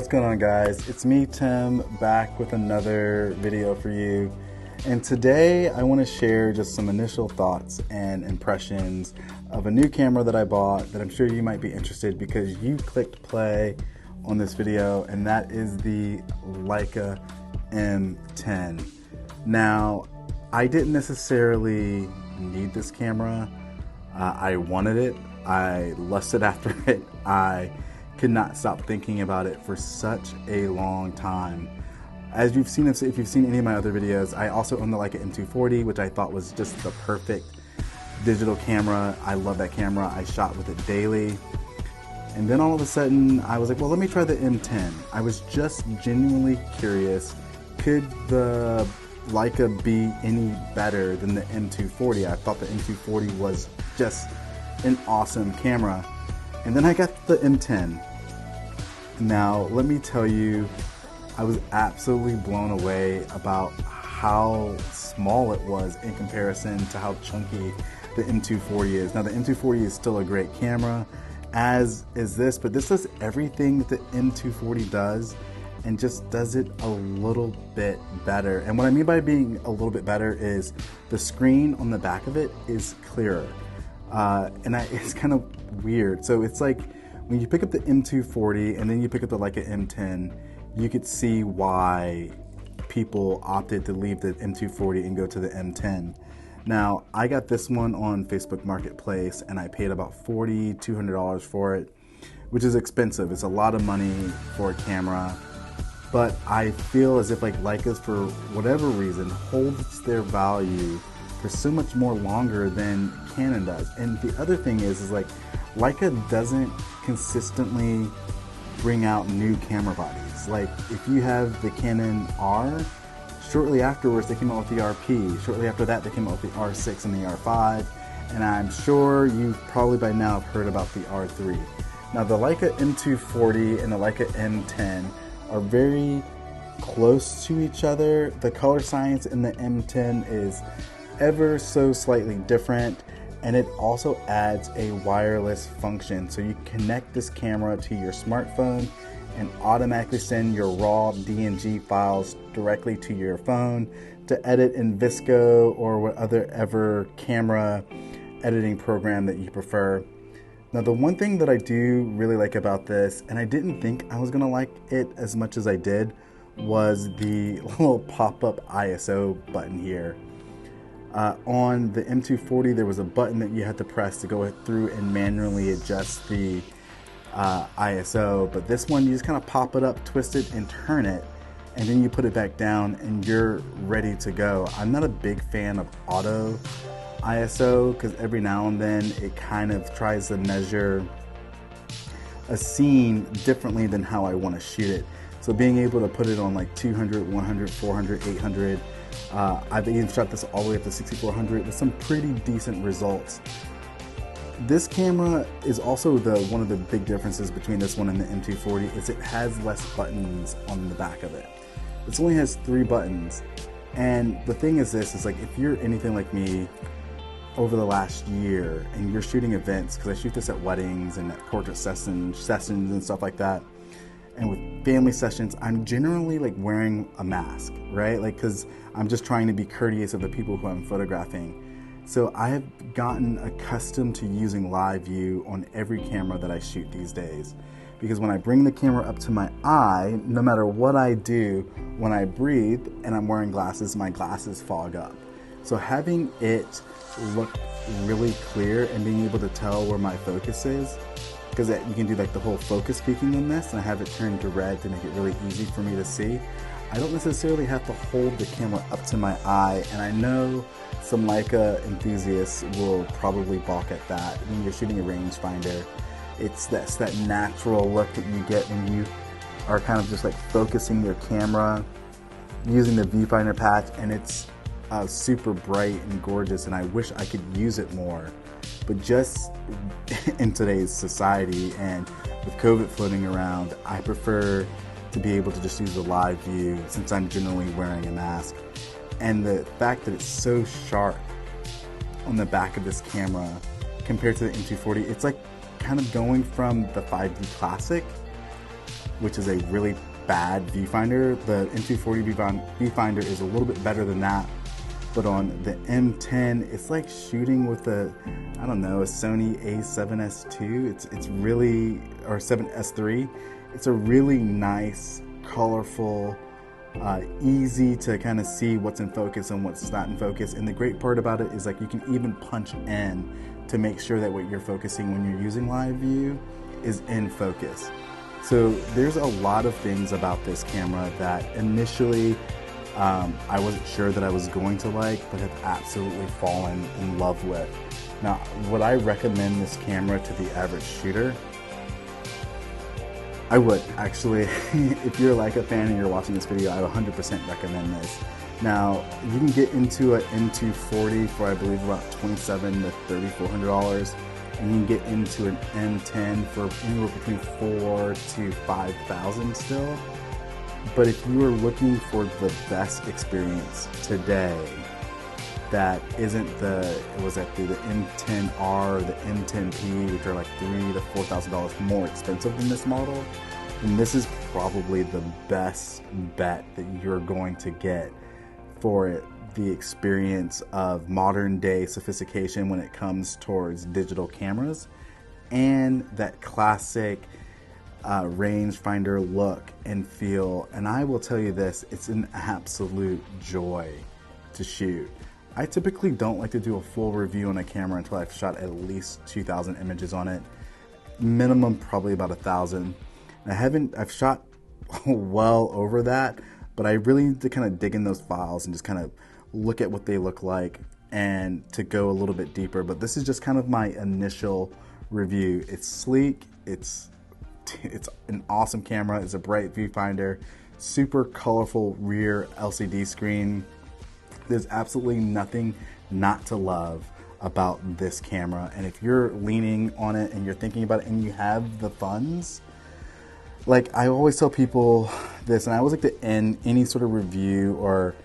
what's going on, guys? It's me, Tim, back with another video for you. And today I want to share just some initial thoughts and impressions of a new camera that I bought that I'm sure you might be interested because you clicked play on this video, and that is the Leica M10. Now, I didn't necessarily need this camera. I wanted it. I lusted after it. I could not stop thinking about it for such a long time. As you've seen, if you've seen any of my other videos, I also own the Leica M240, which I thought was just the perfect digital camera. I love that camera. I shot with it daily. And then all of a sudden, I was like, well, let me try the M10. I was just genuinely curious, could the Leica be any better than the M240? I thought the M240 was just an awesome camera. And then I got the M10. Now, let me tell you, I was absolutely blown away about how small it was in comparison to how chunky the M240 is. Now, the M240 is still a great camera, as is this, but this does everything that the M240 does and just does it a little bit better. And what I mean by being a little bit better is the screen on the back of it is clearer. It's kind of weird. So it's like when you pick up the M240 and then you pick up the Leica M10, you could see why people opted to leave the M240 and go to the M10. Now, I got this one on Facebook Marketplace and I paid about $200 for it, which is expensive. It's a lot of money for a camera, but I feel as if like Leica's, for whatever reason, holds their value for so much more longer than Canon does. And the other thing is like Leica doesn't consistently bring out new camera bodies. Like if you have the Canon R, shortly afterwards they came out with the RP. Shortly after that they came out with the R6 and the R5. And I'm sure you probably by now have heard about the R3. Now the Leica M240 and the Leica M10 are very close to each other. The color science in the M10 is ever so slightly different, and it also adds a wireless function, so you connect this camera to your smartphone and automatically send your raw DNG files directly to your phone to edit in VSCO or whatever camera editing program that you prefer. Now, the one thing that I do really like about this, and I didn't think I was gonna like it as much as I did, was the little pop-up ISO button here. On the M240, there was a button that you had to press to go through and manually adjust the ISO, but this one you just kind of pop it up, twist it, and turn it, and then you put it back down and you're ready to go. I'm not a big fan of auto ISO because every now and then it kind of tries to measure a scene differently than how I want to shoot it. So being able to put it on like 200, 100, 400, 800, I've even shot this all the way up to 6400 with some pretty decent results. This camera is also one of the big differences between this one and the M240 is it has less buttons on the back of it. This only has 3 buttons. And the thing is this, is like if you're anything like me over the last year and you're shooting events, because I shoot this at weddings and at portrait sessions and stuff like that, and with family sessions, I'm generally like wearing a mask, right? Like, cause I'm just trying to be courteous of the people who I'm photographing. So I have gotten accustomed to using live view on every camera that I shoot these days. Because when I bring the camera up to my eye, no matter what I do, when I breathe and I'm wearing glasses, my glasses fog up. So having it look really clear and being able to tell where my focus is, because you can do like the whole focus peaking on this, and I have it turned to red to make it really easy for me to see. I don't necessarily have to hold the camera up to my eye, and I know some Leica enthusiasts will probably balk at that. When you're shooting a rangefinder, it's that natural look that you get when you are kind of just like focusing your camera using the Viewfinder patch, and it's super bright and gorgeous, and I wish I could use it more. But just in today's society and with COVID floating around, I prefer to be able to just use the live view since I'm generally wearing a mask. And the fact that it's so sharp on the back of this camera compared to the M240, it's like kind of going from the 5D Classic which is a really bad viewfinder. The M240 viewfinder is a little bit better than that, but on the M10, it's like shooting with a, I don't know, a Sony A7S2. It's really, or 7S3. It's a really nice, colorful, easy to kind of see what's in focus and what's not in focus. And the great part about it is like you can even punch in to make sure that what you're focusing when you're using live view is in focus. So there's a lot of things about this camera that initially I wasn't sure that I was going to like, but have absolutely fallen in love with. Now, would I recommend this camera to the average shooter? I would, actually. If you're a Leica fan and you're watching this video, I would 100% recommend this. Now, you can get into an M240 for I believe about $2,700 to $3,400. And you can get into an M10 for anywhere between $4,000 to $5,000 still. But if you are looking for the best experience today, that isn't the M10R or the M10P, which are like $3,000 to $4,000 more expensive than this model, then this is probably the best bet that you're going to get for it. The experience of modern day sophistication when it comes towards digital cameras and that classic rangefinder look and feel. And I will tell you this, it's an absolute joy to shoot. I typically don't like to do a full review on a camera until I've shot at least 2,000 images on it, minimum probably about 1,000. I've shot well over that, but I really need to kind of dig in those files and just kind of look at what they look like and to go a little bit deeper. But this is just kind of my initial review. It's sleek, it's an awesome camera, it's a bright viewfinder, super colorful rear LCD screen. There's absolutely nothing not to love about this camera. And if you're leaning on it and you're thinking about it and you have the funds, like I always tell people this, and I always like to end any sort of review or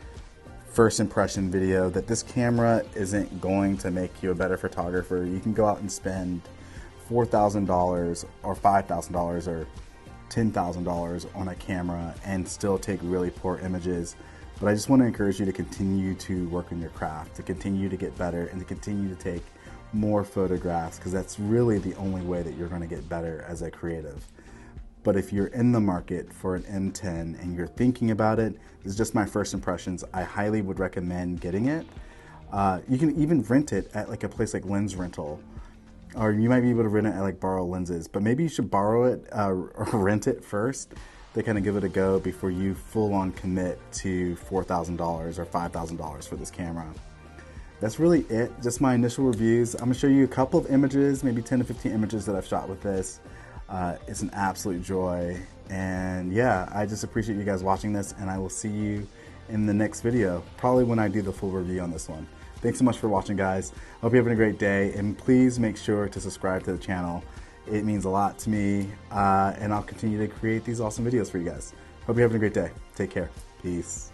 first impression video, that this camera isn't going to make you a better photographer. You can go out and spend $4,000 or $5,000 or $10,000 on a camera and still take really poor images. But I just want to encourage you to continue to work on your craft, to continue to get better, and to continue to take more photographs, because that's really the only way that you're going to get better as a creative. But if you're in the market for an M10 and you're thinking about it, this is just my first impressions, I highly would recommend getting it. You can even rent it at like a place like Lens Rental, or you might be able to rent it at like Borrow Lenses, but maybe you should borrow it or rent it first to kind of give it a go before you full on commit to $4,000 or $5,000 for this camera. That's really it, just my initial reviews. I'm gonna show you a couple of images, maybe 10 to 15 images that I've shot with this. It's an absolute joy, and yeah, I just appreciate you guys watching this, and I will see you in the next video, probably when I do the full review on this one. Thanks so much for watching, guys. Hope you're having a great day, and please make sure to subscribe to the channel. It means a lot to me, and I'll continue to create these awesome videos for you guys. Hope you're having a great day. Take care. Peace.